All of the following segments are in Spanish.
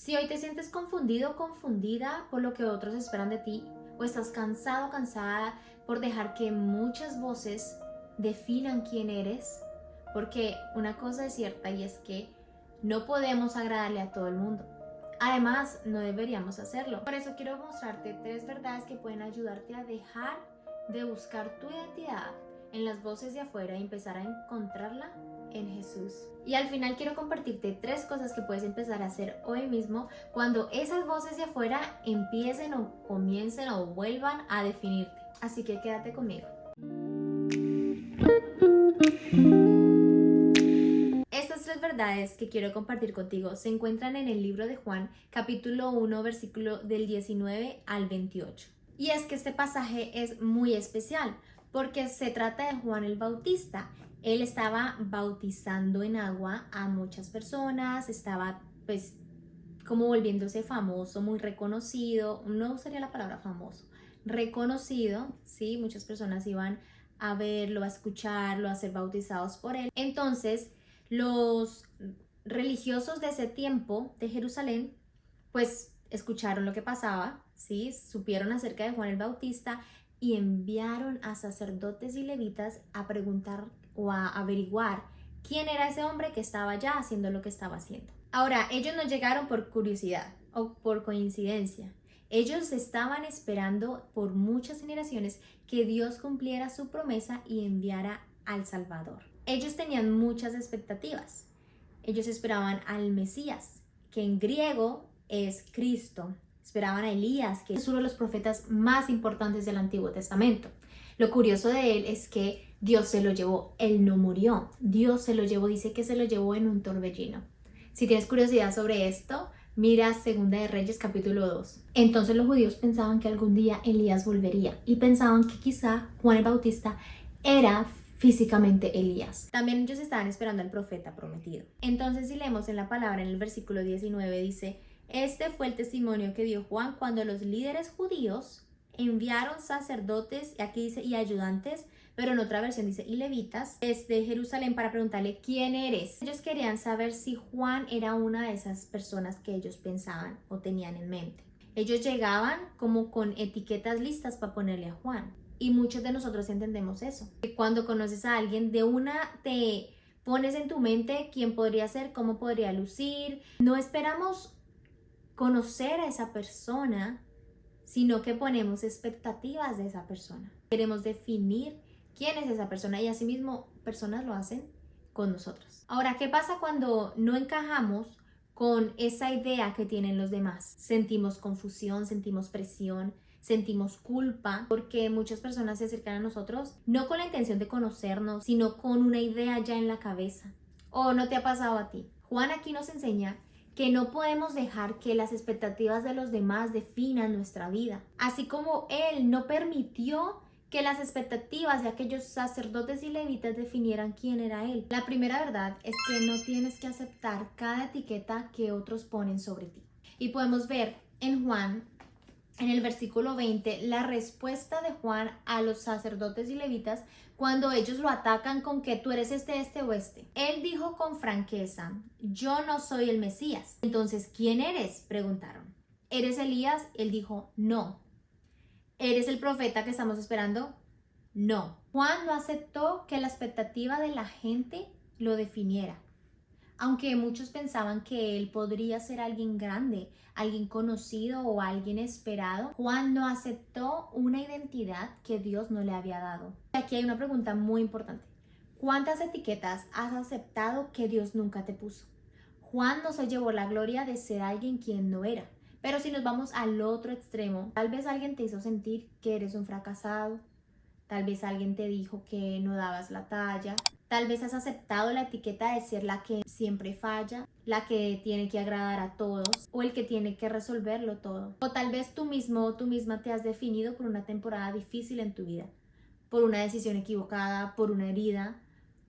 Si hoy te sientes confundido o confundida por lo que otros esperan de ti, o estás cansado o cansada por dejar que muchas voces definan quién eres, porque una cosa es cierta y es que no podemos agradarle a todo el mundo. Además, no deberíamos hacerlo. Por eso quiero mostrarte 3 verdades que pueden ayudarte a dejar de buscar tu identidad en las voces de afuera y empezar a encontrarla en Jesús. Y al final quiero compartirte 3 cosas que puedes empezar a hacer hoy mismo cuando esas voces de afuera empiecen o comiencen o vuelvan a definirte. Así que quédate conmigo. Estas 3 verdades que quiero compartir contigo se encuentran en el libro de Juan, capítulo 1, versículo del 19 al 28. Y es que este pasaje es muy especial porque se trata de Juan el Bautista. Él estaba bautizando en agua a muchas personas, estaba pues como volviéndose famoso, muy reconocido. No usaría la palabra famoso, reconocido, ¿sí? Muchas personas iban a verlo, a escucharlo, a ser bautizados por él. Entonces, los religiosos de ese tiempo de Jerusalén, pues escucharon lo que pasaba, ¿sí? Supieron acerca de Juan el Bautista y enviaron a sacerdotes y levitas a preguntar o a averiguar quién era ese hombre que estaba ya haciendo lo que estaba haciendo. Ahora, ellos no llegaron por curiosidad o por coincidencia. Ellos estaban esperando por muchas generaciones que Dios cumpliera su promesa y enviara al Salvador. Ellos tenían muchas expectativas. Ellos esperaban al Mesías, que en griego es Cristo. Esperaban a Elías, que es uno de los profetas más importantes del Antiguo Testamento. Lo curioso de él es que Dios se lo llevó, él no murió. Dios se lo llevó, dice que se lo llevó en un torbellino. Si tienes curiosidad sobre esto, mira Segunda de Reyes capítulo 2. Entonces los judíos pensaban que algún día Elías volvería y pensaban que quizá Juan el Bautista era físicamente Elías. También ellos estaban esperando al profeta prometido. Entonces si leemos en la palabra en el versículo 19 dice: este fue el testimonio que dio Juan cuando los líderes judíos enviaron sacerdotes, y aquí dice y ayudantes, pero en otra versión dice y levitas, desde Jerusalén para preguntarle quién eres. Ellos querían saber si Juan era una de esas personas que ellos pensaban o tenían en mente. Ellos llegaban como con etiquetas listas para ponerle a Juan. Y muchos de nosotros entendemos eso. Cuando conoces a alguien, de una te pones en tu mente quién podría ser, cómo podría lucir. No esperamos conocer a esa persona, sino que ponemos expectativas de esa persona. Queremos definir quién es esa persona y asimismo personas lo hacen con nosotros. Ahora, ¿qué pasa cuando no encajamos con esa idea que tienen los demás? Sentimos confusión, sentimos presión, sentimos culpa, porque muchas personas se acercan a nosotros no con la intención de conocernos, sino con una idea ya en la cabeza. ¿O no te ha pasado a ti? Juan aquí nos enseña que no podemos dejar que las expectativas de los demás definan nuestra vida. Así como él no permitió que las expectativas de aquellos sacerdotes y levitas definieran quién era él. La primera verdad es que no tienes que aceptar cada etiqueta que otros ponen sobre ti. Y podemos ver en Juan, en el versículo 20, la respuesta de Juan a los sacerdotes y levitas cuando ellos lo atacan con que tú eres este o este. Él dijo con franqueza: yo no soy el Mesías. Entonces, ¿quién eres?, preguntaron. ¿Eres Elías? Él dijo: no. ¿Eres el profeta que estamos esperando? No. Juan no aceptó que la expectativa de la gente lo definiera. Aunque muchos pensaban que él podría ser alguien grande, alguien conocido o alguien esperado, Juan no aceptó una identidad que Dios no le había dado. Aquí hay una pregunta muy importante. ¿Cuántas etiquetas has aceptado que Dios nunca te puso? Juan no se llevó la gloria de ser alguien quien no era. Pero si nos vamos al otro extremo, tal vez alguien te hizo sentir que eres un fracasado, tal vez alguien te dijo que no dabas la talla, tal vez has aceptado la etiqueta de ser la que siempre falla, la que tiene que agradar a todos o el que tiene que resolverlo todo. O tal vez tú mismo o tú misma te has definido por una temporada difícil en tu vida, por una decisión equivocada, por una herida,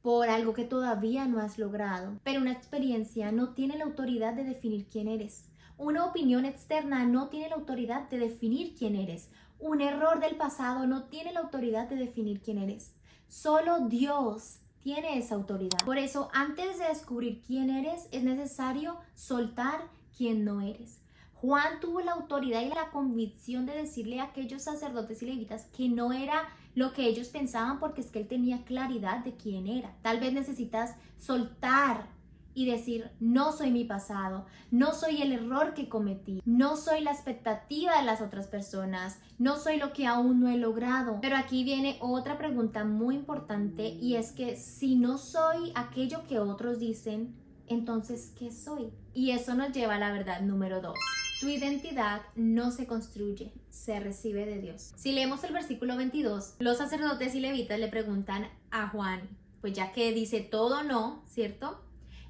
por algo que todavía no has logrado. Pero una experiencia no tiene la autoridad de definir quién eres. Una opinión externa no tiene la autoridad de definir quién eres. Un error del pasado no tiene la autoridad de definir quién eres. Solo Dios tiene esa autoridad. Por eso, antes de descubrir quién eres, es necesario soltar quien no eres. Juan tuvo la autoridad y la convicción de decirle a aquellos sacerdotes y levitas que no era lo que ellos pensaban, porque es que él tenía claridad de quién era. Tal vez necesitas soltar y decir: no soy mi pasado, no soy el error que cometí, no soy la expectativa de las otras personas, no soy lo que aún no he logrado. Pero aquí viene otra pregunta muy importante, y es que si no soy aquello que otros dicen, entonces ¿qué soy? Y eso nos lleva a la verdad número 2. Tu identidad no se construye, se recibe de Dios. Si leemos el versículo 22, los sacerdotes y levitas le preguntan a Juan, pues ya que dice todo no, ¿cierto?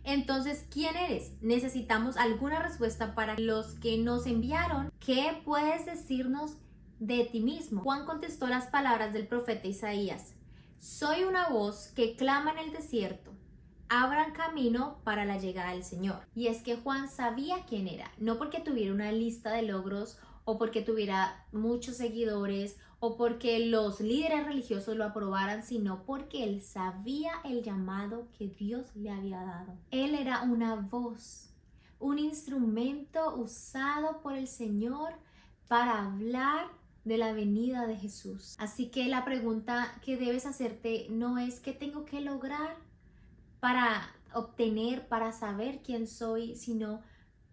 Entonces, ¿quién eres? Necesitamos alguna respuesta para los que nos enviaron. ¿Qué puedes decirnos de ti mismo? Juan contestó las palabras del profeta Isaías: soy una voz que clama en el desierto, abran camino para la llegada del Señor. Y es que Juan sabía quién era, no porque tuviera una lista de logros o porque tuviera muchos seguidores o porque los líderes religiosos lo aprobaran, sino porque él sabía el llamado que Dios le había dado. Él era una voz, un instrumento usado por el Señor para hablar de la venida de Jesús. Así que la pregunta que debes hacerte no es ¿qué tengo que lograr para obtener, para saber quién soy?, sino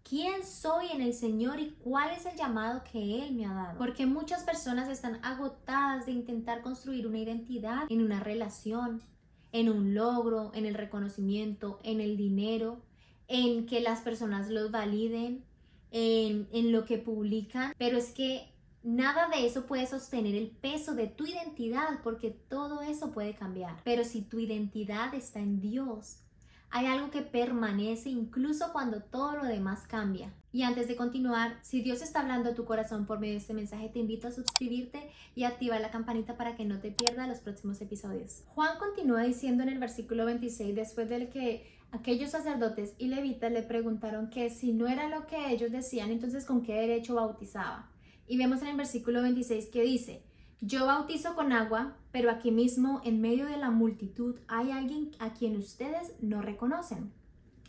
¿quién soy en el Señor y cuál es el llamado que Él me ha dado? Porque muchas personas están agotadas de intentar construir una identidad en una relación, en un logro, en el reconocimiento, en el dinero, en que las personas los validen, en lo que publican. Pero es que nada de eso puede sostener el peso de tu identidad, porque todo eso puede cambiar. Pero si tu identidad está en Dios, hay algo que permanece incluso cuando todo lo demás cambia. Y antes de continuar, si Dios está hablando a tu corazón por medio de este mensaje, te invito a suscribirte y activar la campanita para que no te pierdas los próximos episodios. Juan continúa diciendo en el versículo 26, después de que aquellos sacerdotes y levitas le preguntaron que si no era lo que ellos decían, entonces ¿con qué derecho bautizaba? Y vemos en el versículo 26 que dice: yo bautizo con agua, pero aquí mismo en medio de la multitud hay alguien a quien ustedes no reconocen.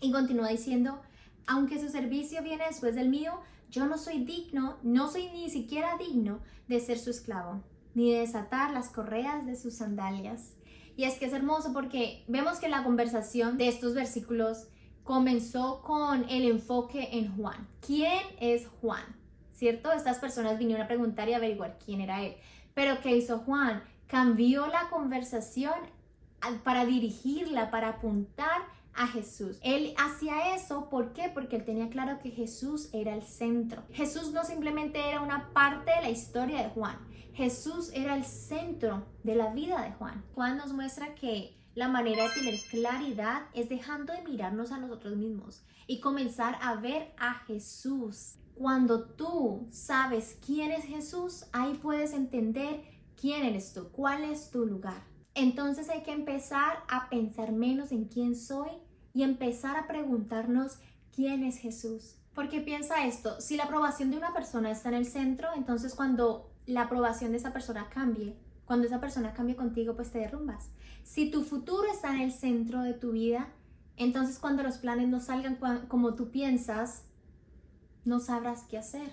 Y continúa diciendo: aunque su servicio viene después del mío, yo no soy digno, no soy ni siquiera digno de ser su esclavo, ni de desatar las correas de sus sandalias. Y es que es hermoso porque vemos que la conversación de estos versículos comenzó con el enfoque en Juan. ¿Quién es Juan? ¿Cierto? Estas personas vinieron a preguntar y averiguar quién era él. Pero ¿qué hizo Juan? Cambió la conversación para dirigirla, para apuntar a Jesús. Él hacía eso, ¿por qué? Porque él tenía claro que Jesús era el centro. Jesús no simplemente era una parte de la historia de Juan. Jesús era el centro de la vida de Juan. Juan nos muestra que la manera de tener claridad es dejando de mirarnos a nosotros mismos y comenzar a ver a Jesús. Cuando tú sabes quién es Jesús, ahí puedes entender quién eres tú, cuál es tu lugar. Entonces hay que empezar a pensar menos en quién soy y empezar a preguntarnos quién es Jesús. Porque piensa esto, si la aprobación de una persona está en el centro, entonces cuando la aprobación de esa persona cambie, cuando esa persona cambie contigo, pues te derrumbas. Si tu futuro está en el centro de tu vida, entonces cuando los planes no salgan como tú piensas, no sabrás qué hacer,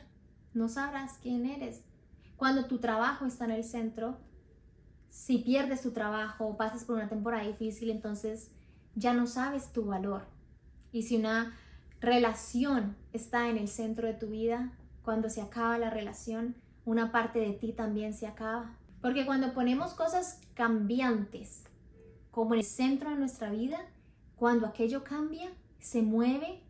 no sabrás quién eres. Cuando tu trabajo está en el centro, si pierdes tu trabajo o pasas por una temporada difícil, entonces ya no sabes tu valor. Y si una relación está en el centro de tu vida, cuando se acaba la relación, una parte de ti también se acaba. Porque cuando ponemos cosas cambiantes como en el centro de nuestra vida, cuando aquello cambia, se mueve,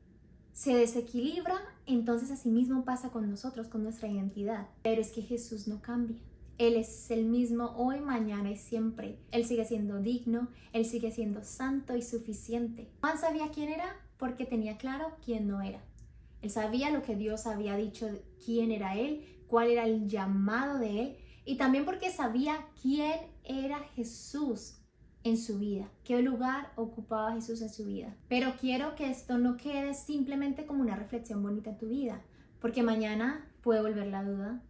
se desequilibra, entonces así mismo pasa con nosotros, con nuestra identidad. Pero es que Jesús no cambia. Él es el mismo hoy, mañana y siempre. Él sigue siendo digno, Él sigue siendo santo y suficiente. Juan sabía quién era porque tenía claro quién no era. Él sabía lo que Dios había dicho, quién era Él, cuál era el llamado de Él, y también porque sabía quién era Jesús en su vida, qué lugar ocupaba Jesús en su vida. Pero quiero que esto no quede simplemente como una reflexión bonita en tu vida, porque mañana puede volver la duda.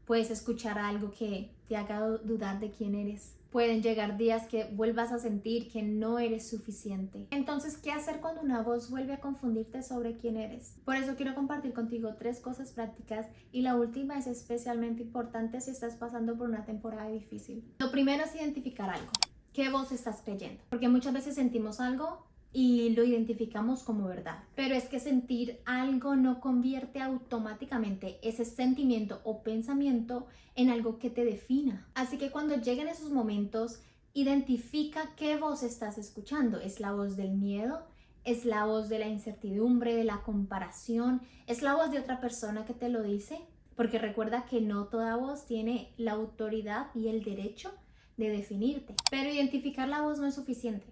Puedes escuchar algo que te haga dudar de quién eres. Pueden llegar días que vuelvas a sentir que no eres suficiente. Entonces, ¿qué hacer cuando una voz vuelve a confundirte sobre quién eres? Por eso quiero compartir contigo 3 cosas prácticas y la última es especialmente importante si estás pasando por una temporada difícil. Lo primero es identificar algo. ¿Qué voz estás creyendo? Porque muchas veces sentimos algo y lo identificamos como verdad. Pero es que sentir algo no convierte automáticamente ese sentimiento o pensamiento en algo que te defina. Así que cuando lleguen esos momentos, identifica qué voz estás escuchando. ¿Es la voz del miedo? ¿Es la voz de la incertidumbre, de la comparación? ¿Es la voz de otra persona que te lo dice? Porque recuerda que no toda voz tiene la autoridad y el derecho de definirte. Pero identificar la voz no es suficiente.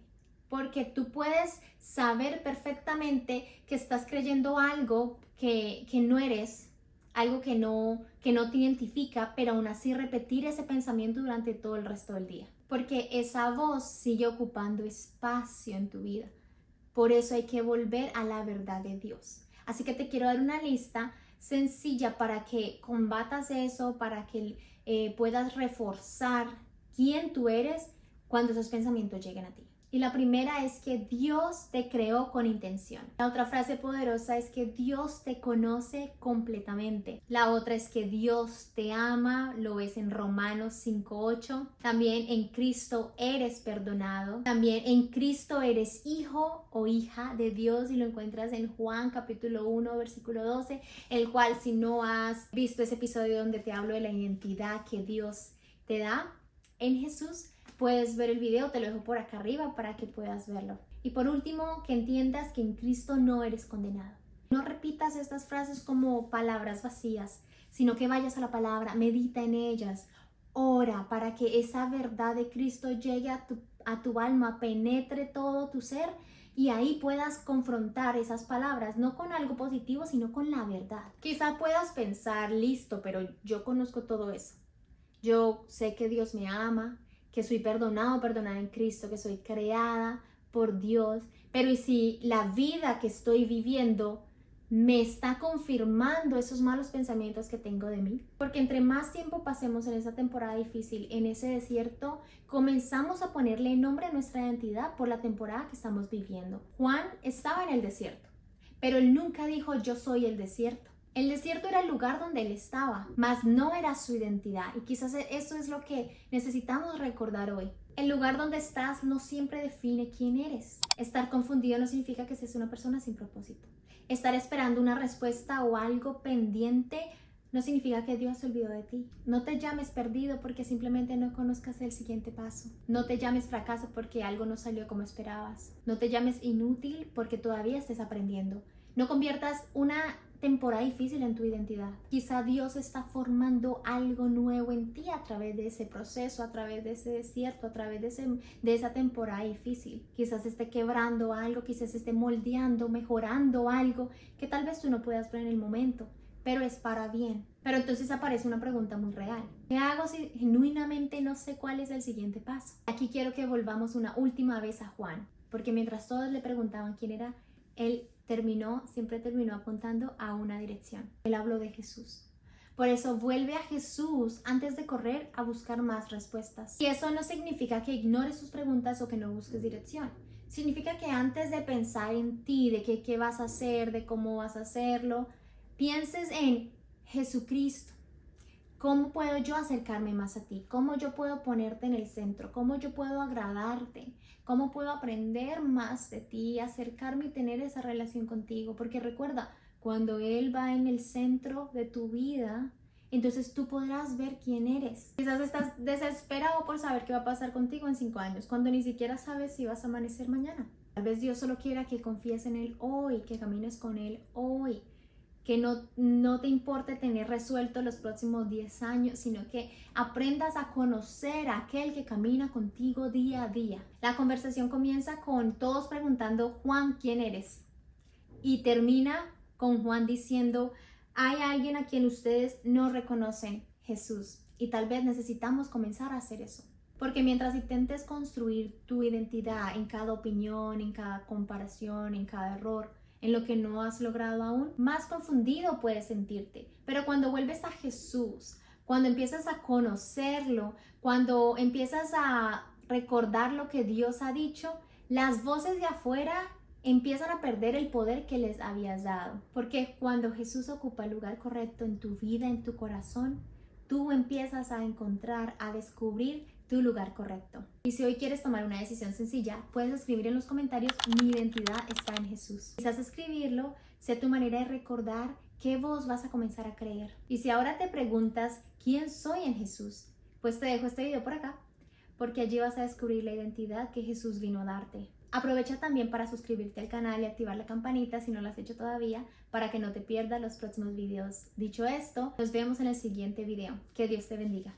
Porque tú puedes saber perfectamente que estás creyendo algo que no eres, algo que no te identifica, pero aún así repetir ese pensamiento durante todo el resto del día. Porque esa voz sigue ocupando espacio en tu vida. Por eso hay que volver a la verdad de Dios. Así que te quiero dar una lista sencilla para que combatas eso, para que puedas reforzar quién tú eres cuando esos pensamientos lleguen a ti. Y la primera es que Dios te creó con intención. La otra frase poderosa es que Dios te conoce completamente. La otra es que Dios te ama, lo ves en Romanos 5:8. También en Cristo eres perdonado. También en Cristo eres hijo o hija de Dios y lo encuentras en Juan capítulo 1 versículo 12, el cual si no has visto ese episodio donde te hablo de la identidad que Dios te da en Jesús, puedes ver el video, te lo dejo por acá arriba para que puedas verlo. Y por último, que entiendas que en Cristo no eres condenado. No repitas estas frases como palabras vacías, sino que vayas a la palabra, medita en ellas, ora para que esa verdad de Cristo llegue a tu alma, penetre todo tu ser y ahí puedas confrontar esas palabras, no con algo positivo, sino con la verdad. Quizá puedas pensar, listo, pero yo conozco todo eso. Yo sé que Dios me ama, que soy perdonada en Cristo, que soy creada por Dios, pero ¿y si la vida que estoy viviendo me está confirmando esos malos pensamientos que tengo de mí? Porque entre más tiempo pasemos en esa temporada difícil, en ese desierto, comenzamos a ponerle nombre a nuestra identidad por la temporada que estamos viviendo. Juan estaba en el desierto, pero él nunca dijo yo soy el desierto. El desierto era el lugar donde él estaba, mas no era su identidad. Y quizás eso es lo que necesitamos recordar hoy. El lugar donde estás no siempre define quién eres. Estar confundido no significa que seas una persona sin propósito. Estar esperando una respuesta o algo pendiente no significa que Dios se olvidó de ti. No te llames perdido porque simplemente no conozcas el siguiente paso. No te llames fracaso porque algo no salió como esperabas. No te llames inútil porque todavía estés aprendiendo. No conviertas una temporada difícil en tu identidad. Quizá Dios está formando algo nuevo en ti a través de ese proceso, a través de ese desierto, a través de esa temporada difícil. Quizás esté quebrando algo, quizás esté moldeando, mejorando algo que tal vez tú no puedas ver en el momento, pero es para bien. Pero entonces aparece una pregunta muy real. ¿Qué hago si genuinamente no sé cuál es el siguiente paso? Aquí quiero que volvamos una última vez a Juan, porque mientras todos le preguntaban quién era, él siempre terminó apuntando a una dirección. Él habló de Jesús. Por eso vuelve a Jesús antes de correr a buscar más respuestas. Y eso no significa que ignores sus preguntas o que no busques dirección. Significa que antes de pensar en ti, de qué vas a hacer, de cómo vas a hacerlo, pienses en Jesucristo. ¿Cómo puedo yo acercarme más a ti? ¿Cómo yo puedo ponerte en el centro? ¿Cómo yo puedo agradarte? ¿Cómo puedo aprender más de ti, acercarme y tener esa relación contigo? Porque recuerda, cuando Él va en el centro de tu vida, entonces tú podrás ver quién eres. Quizás estás desesperado por saber qué va a pasar contigo en 5 años, cuando ni siquiera sabes si vas a amanecer mañana. Tal vez Dios solo quiera que confíes en Él hoy, que camines con Él hoy. Que no te importe tener resuelto los próximos 10 años, sino que aprendas a conocer a aquel que camina contigo día a día. La conversación comienza con todos preguntando, Juan, ¿quién eres? Y termina con Juan diciendo, hay alguien a quien ustedes no reconocen, Jesús. Y tal vez necesitamos comenzar a hacer eso. Porque mientras intentes construir tu identidad en cada opinión, en cada comparación, en cada error, en lo que no has logrado aún, más confundido puedes sentirte. Pero cuando vuelves a Jesús, cuando empiezas a conocerlo, cuando empiezas a recordar lo que Dios ha dicho, las voces de afuera empiezan a perder el poder que les habías dado. Porque cuando Jesús ocupa el lugar correcto en tu vida, en tu corazón, tú empiezas a encontrar, a descubrir tu lugar correcto. Y si hoy quieres tomar una decisión sencilla, puedes escribir en los comentarios: mi identidad está en Jesús. Quizás escribirlo sea tu manera de recordar qué voz vas a comenzar a creer. Y si ahora te preguntas quién soy en Jesús, pues te dejo este video por acá, porque allí vas a descubrir la identidad que Jesús vino a darte. Aprovecha también para suscribirte al canal y activar la campanita si no lo has hecho todavía, para que no te pierdas los próximos videos. Dicho esto, nos vemos en el siguiente video. Que Dios te bendiga.